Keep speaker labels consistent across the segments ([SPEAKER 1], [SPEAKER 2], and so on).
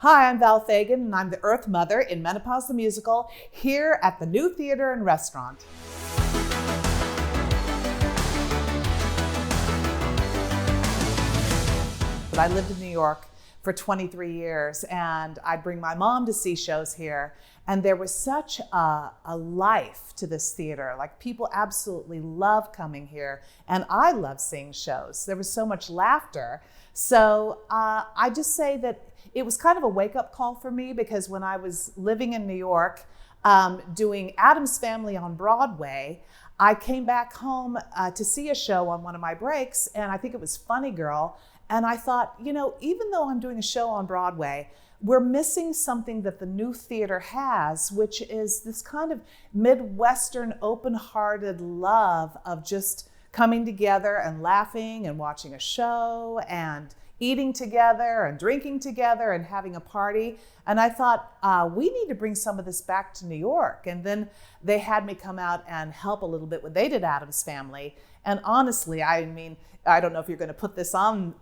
[SPEAKER 1] Hi, I'm Val Fagan, and I'm the Earth Mother in Menopause the Musical here at the New Theater and Restaurant. I lived in New York for 23 years, and I'd bring my mom to see shows here. And there was such a life to this theater. Like, people absolutely love coming here, and I love seeing shows. There was so much laughter. So I just say that it was kind of a wake-up call for me, because when I was living in New York doing Addams Family on Broadway, I came back home to see a show on one of my breaks, and I think it was Funny Girl. And I thought, you know, even though I'm doing a show on Broadway, we're missing something that the New Theater has, which is this kind of Midwestern, open-hearted love of just coming together and laughing and watching a show and eating together and drinking together and having a party. And I thought, we need to bring some of this back to New York. And then they had me come out and help a little bit when they did Addams Family. And honestly, I mean, I don't know if you're going to put this on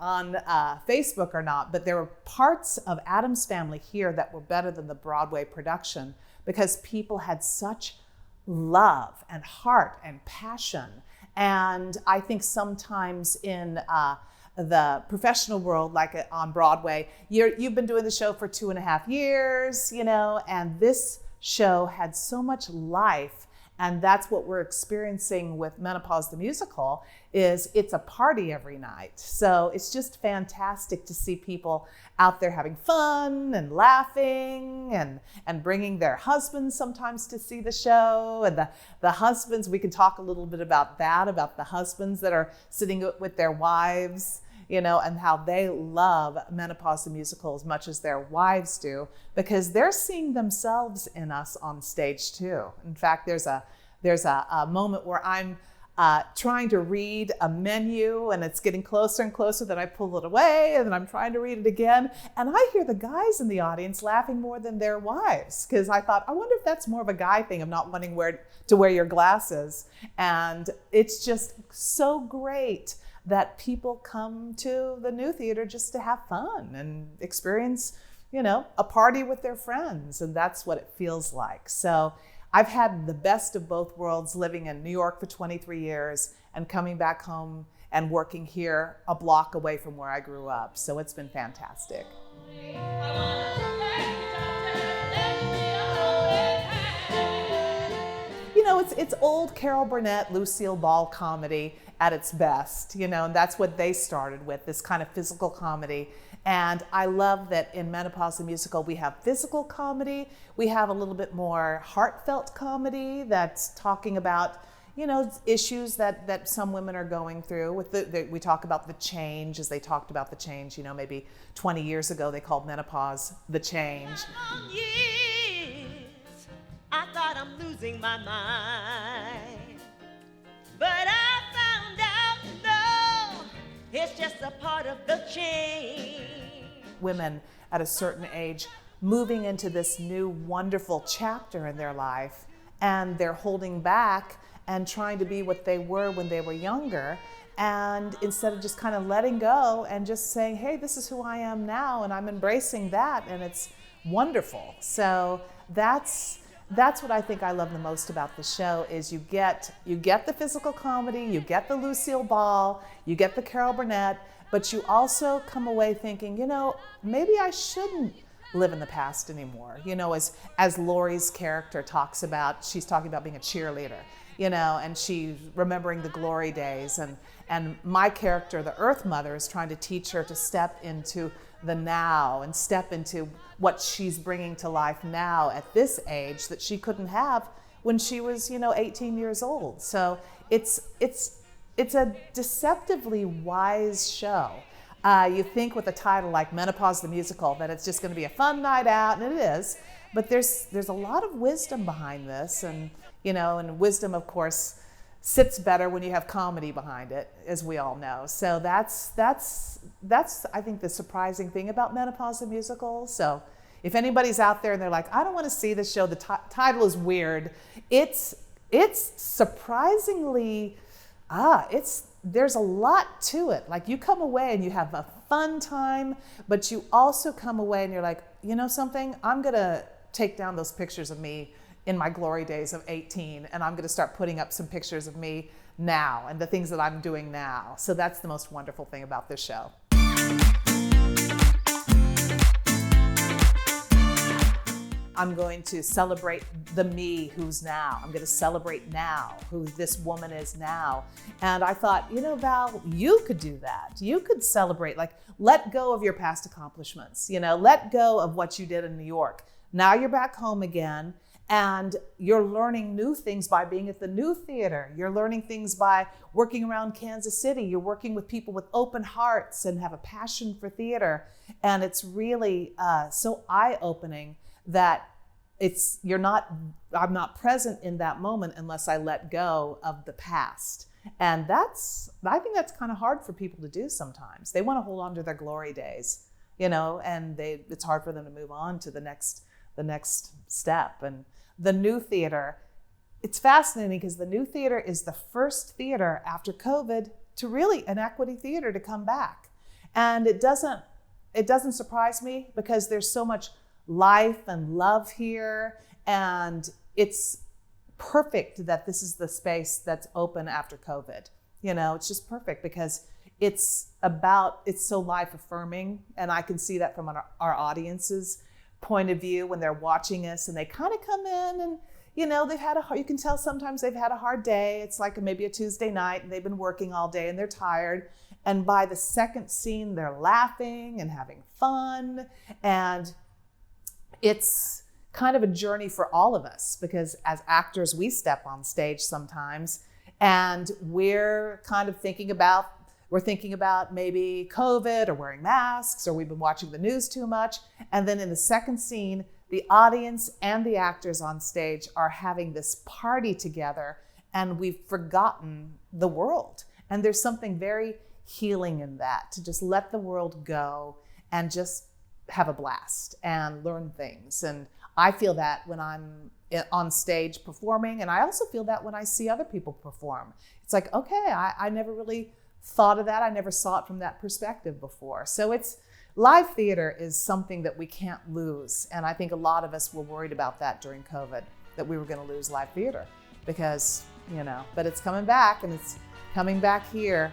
[SPEAKER 1] Facebook or not, but there were parts of Addams Family here that were better than the Broadway production, because people had such love and heart and passion. And I think sometimes in the professional world, like on Broadway, you've been doing the show for 2.5 years, you know, and this show had so much life. And that's what we're experiencing with Menopause the Musical. It's a party every night. So it's just fantastic to see people out there having fun and laughing and bringing their husbands sometimes to see the show. And the husbands, we can talk a little bit about that, about the husbands that are sitting with their wives, you know, and how they love Menopause the Musical as much as their wives do, because they're seeing themselves in us on stage too. In fact, there's a moment where I'm trying to read a menu, and it's getting closer and closer, that I pull it away, and then I'm trying to read it again, and I hear the guys in the audience laughing more than their wives, because I thought, I wonder if that's more of a guy thing of not wanting to wear your glasses. And it's just so great that people come to the New Theater just to have fun and experience, you know, a party with their friends. And that's what it feels like. So I've had the best of both worlds, living in New York for 23 years and coming back home and working here a block away from where I grew up. So it's been fantastic. You know, it's old Carol Burnett, Lucille Ball comedy at its best, you know, and that's what they started with, this kind of physical comedy. And I love that in Menopause the Musical, we have physical comedy. We have a little bit more heartfelt comedy that's talking about, you know, issues that some women are going through. We talk about the change, as they talked about the change, you know, maybe 20 years ago, they called menopause the change.
[SPEAKER 2] I thought I'm losing my mind, but I found out, no, it's just a part of the change.
[SPEAKER 1] Women at a certain age moving into this new wonderful chapter in their life, and they're holding back and trying to be what they were when they were younger. And instead of just kind of letting go and just saying, hey, this is who I am now, and I'm embracing that, and it's wonderful. So that's what I think I love the most about the show, is you get the physical comedy, you get the Lucille Ball, you get the Carol Burnett, but you also come away thinking, you know, maybe I shouldn't live in the past anymore. You know, as Laurie's character talks about, she's talking about being a cheerleader, you know, and she's remembering the glory days. And my character, the Earth Mother, is trying to teach her to step into the now and step into what she's bringing to life now at this age that she couldn't have when she was, you know, 18 years old. So it's a deceptively wise show. You think with a title like Menopause the Musical that it's just going to be a fun night out, and it is, but there's a lot of wisdom behind this, and you know, and wisdom, of course, sits better when you have comedy behind it, as we all know. So that's I think the surprising thing about Menopause the Musical. So if anybody's out there and they're like, I don't want to see this show, the title is weird, it's surprisingly there's a lot to it. Like, you come away and you have a fun time, but you also come away and you're like, you know something, I'm gonna take down those pictures of me in my glory days of 18, and I'm gonna start putting up some pictures of me now and the things that I'm doing now. So that's the most wonderful thing about this show. I'm going to celebrate the me who's now. I'm going to celebrate now, who this woman is now. And I thought, you know, Val, you could do that. You could celebrate, like, let go of your past accomplishments, you know, let go of what you did in New York. Now you're back home again, and you're learning new things by being at the new theater. You're learning things by working around Kansas City. You're working with people with open hearts and have a passion for theater. And it's really so eye-opening that I'm not present in that moment unless I let go of the past. And I think that's kind of hard for people to do sometimes. They want to hold on to their glory days, you know, and it's hard for them to move on to the next step. And the new theater, it's fascinating because the new theater is the first theater after COVID to really an equity theater to come back. And it doesn't surprise me because there's so much life and love here, and it's perfect that this is the space that's open after COVID. You know, it's just perfect because it's so life affirming, and I can see that from our audience's point of view when they're watching us, and they kind of come in and, you know, you can tell sometimes they've had a hard day. It's like maybe a Tuesday night and they've been working all day and they're tired, and by the second scene they're laughing and having fun. And it's kind of a journey for all of us because as actors, we step on stage sometimes and we're kind of thinking about maybe COVID or wearing masks, or we've been watching the news too much. And then in the second scene, the audience and the actors on stage are having this party together, and we've forgotten the world. And there's something very healing in that, to just let the world go and just have a blast and learn things. And I feel that when I'm on stage performing, and I also feel that when I see other people perform. It's like, okay, I never really thought of that. I never saw it from that perspective before. So live theater is something that we can't lose. And I think a lot of us were worried about that during COVID, that we were going to lose live theater because, you know, but it's coming back, and it's coming back here